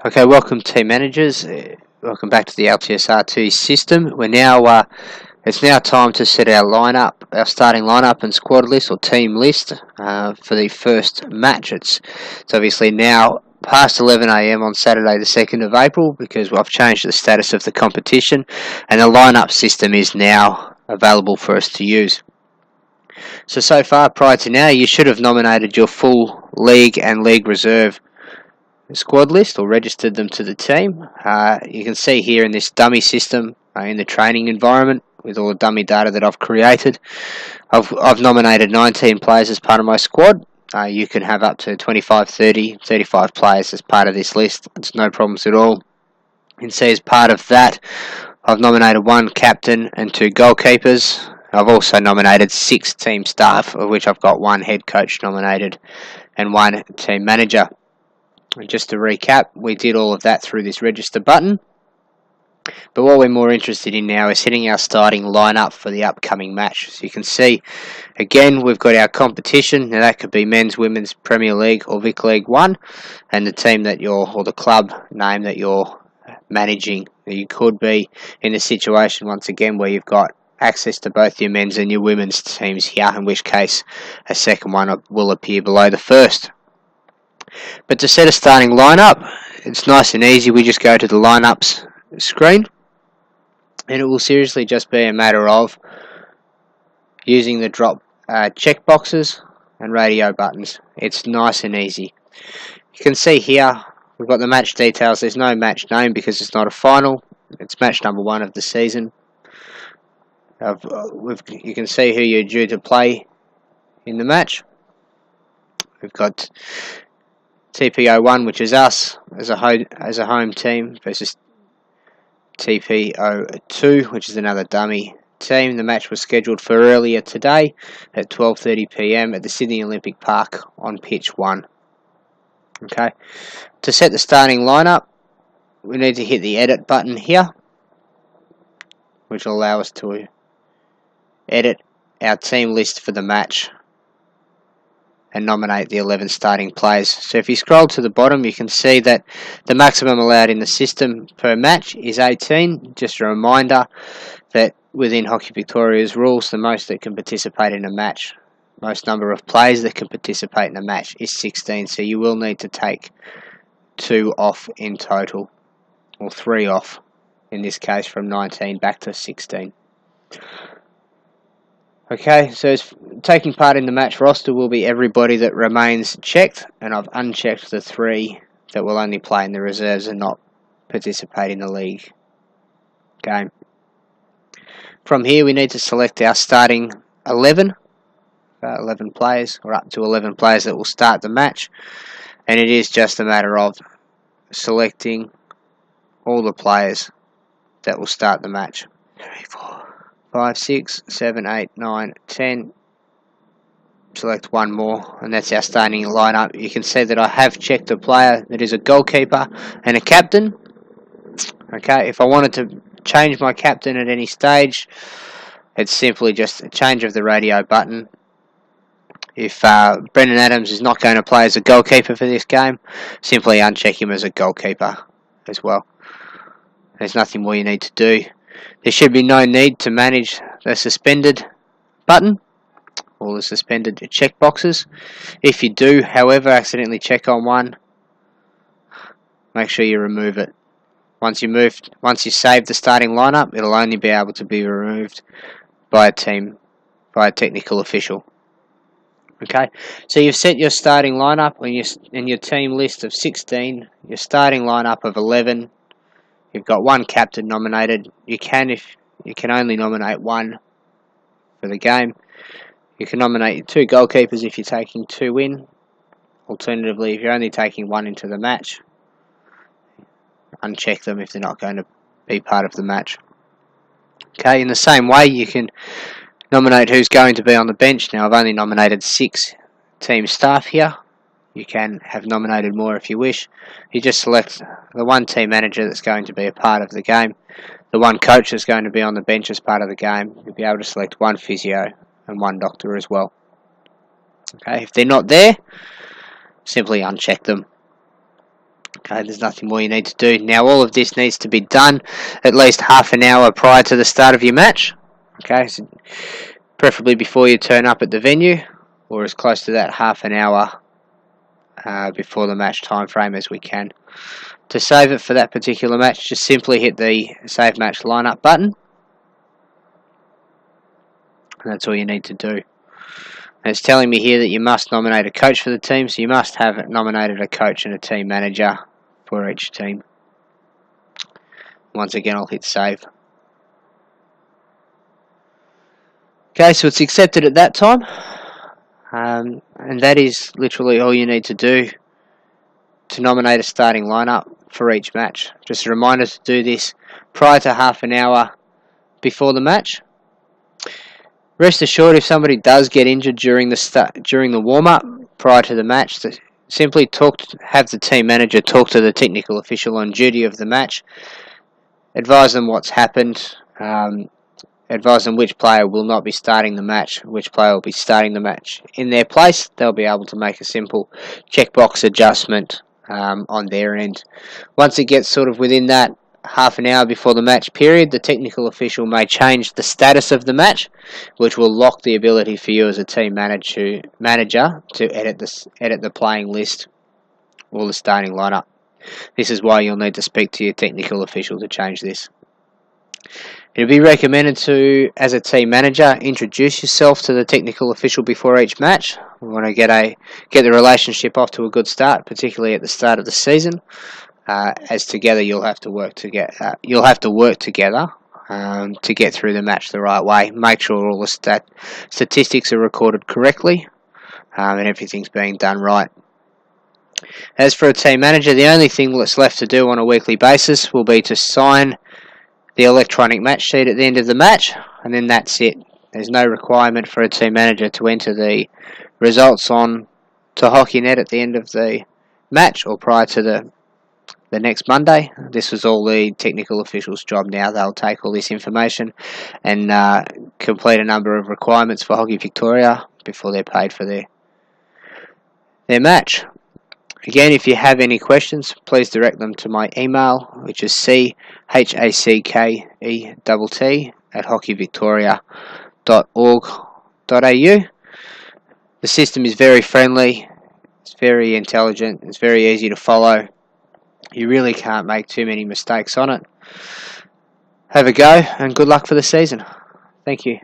Okay, welcome team managers. Welcome back to the AltiusRT system. It's now time to set our lineup, our starting lineup and squad list or team list for the first match. It's obviously now past 11 AM on Saturday the 2nd of April because I've changed the status of the competition and the lineup system is now available for us to use. So far prior to now you should have nominated your full league and league reserve squad list or registered them to the team. You can see here in this dummy system in the training environment with all the dummy data that I've created. I've nominated 19 players as part of my squad. You can have up to 25, 30, 35 players as part of this list. It's no problems at all. You can see as part of that I've nominated one captain and two goalkeepers. I've also nominated 6 team staff, of which I've got one head coach nominated and one team manager. And just to recap, we did all of that through this register button. But what we're more interested in now is setting our starting lineup for the upcoming match. So you can see, again, we've got our competition. Now that could be men's, women's, Premier League or Vic League 1. And the team that or the club name that you're managing. You could be in a situation, once again, where you've got access to both your men's and your women's teams here, in which case a second one will appear below the first. But to set a starting lineup, it's nice and easy. We just go to the lineups screen and it will seriously just be a matter of using the drop check boxes and radio buttons. It's nice and easy. You can see here we've got the match details. There's no match name because it's not a final. It's match number 1 of the season. You can see who you're due to play in the match. We've got TPO1, which is us as a home team, versus TPO2, which is another dummy team. The match was scheduled for earlier today at 12:30 PM at the Sydney Olympic Park on pitch 1. Okay, to set the starting lineup, we need to hit the edit button here, which will allow us to edit our team list for the match and nominate the 11 starting players. So if you scroll to the bottom, you can see that the maximum allowed in the system per match is 18. Just a reminder that within Hockey Victoria's rules, the most that can participate in a match, most number of players that can participate in a match is 16. So you will need to take 2 off in total, or 3 off in this case, from 19 back to 16. Okay, so taking part in the match roster will be everybody that remains checked, and I've unchecked the 3 that will only play in the reserves and not participate in the league game. From here we need to select our starting 11 players, or up to 11 players that will start the match, and it is just a matter of selecting all the players that will start the match. 3, 4, 5, 6, 7, 8, 9, 10. Select one more, and that's our starting lineup. You can see that I have checked a player that is a goalkeeper and a captain. Okay, if I wanted to change my captain at any stage, it's simply just a change of the radio button. If Brendan Adams is not going to play as a goalkeeper for this game, simply uncheck him as a goalkeeper as well. There's nothing more you need to do. There should be no need to manage the suspended button or the suspended check boxes. If you do, however, accidentally check on one, make sure you remove it. Once you save the starting lineup, it'll only be able to be removed by a technical official. Okay, so you've set your starting lineup in your team list of 16, your starting lineup of 11. You've got one captain nominated. You can only nominate one for the game. You can nominate 2 goalkeepers if you're taking 2 in. Alternatively, if you're only taking 1 into the match, uncheck them if they're not going to be part of the match. Okay, in the same way, you can nominate who's going to be on the bench. Now, I've only nominated 6 team staff here. You can have nominated more if you wish. You just select the one team manager that's going to be a part of the game, the one coach that's going to be on the bench as part of the game. You'll be able to select one physio and one doctor as well. Okay, if they're not there, simply uncheck them. Okay, there's nothing more you need to do. Now all of this needs to be done at least half an hour prior to the start of your match. Okay, so preferably before you turn up at the venue, or as close to that half an hour before the match time frame as we can. To save it for that particular match, just simply hit the Save Match Lineup button. And that's all you need to do. And it's telling me here that you must nominate a coach for the team, so you must have nominated a coach and a team manager for each team. Once again, I'll hit Save. Okay, so it's accepted at that time. And that is literally all you need to do to nominate a starting lineup for each match. Just a reminder to do this prior to half an hour before the match. Rest assured, if somebody does get injured during the warm-up prior to the match, to simply have the team manager talk to the technical official on duty of the match, advise them what's happened, advise them which player will not be starting the match, which player will be starting the match in their place. They'll be able to make a simple checkbox adjustment on their end. Once it gets sort of within that half an hour before the match period, the technical official may change the status of the match, which will lock the ability for you as a team manager to edit the playing list or the starting lineup. This is why you'll need to speak to your technical official to change this. It would be recommended to, as a team manager, introduce yourself to the technical official before each match. We want to get the relationship off to a good start, particularly at the start of the season. As together, you'll have to work together. To get through the match the right way. Make sure all the statistics are recorded correctly, and everything's being done right. As for a team manager, the only thing that's left to do on a weekly basis will be to sign the electronic match sheet at the end of the match, and then that's it. There's no requirement for a team manager to enter the results on to HockeyNet at the end of the match or prior to the next Monday. This was all the technical officials' job now. They'll take all this information and complete a number of requirements for Hockey Victoria before they're paid for their match. Again, if you have any questions, please direct them to my email, which is chacket@hockeyvictoria.org.au. The system is very friendly, it's very intelligent, it's very easy to follow. You really can't make too many mistakes on it. Have a go and good luck for the season. Thank you.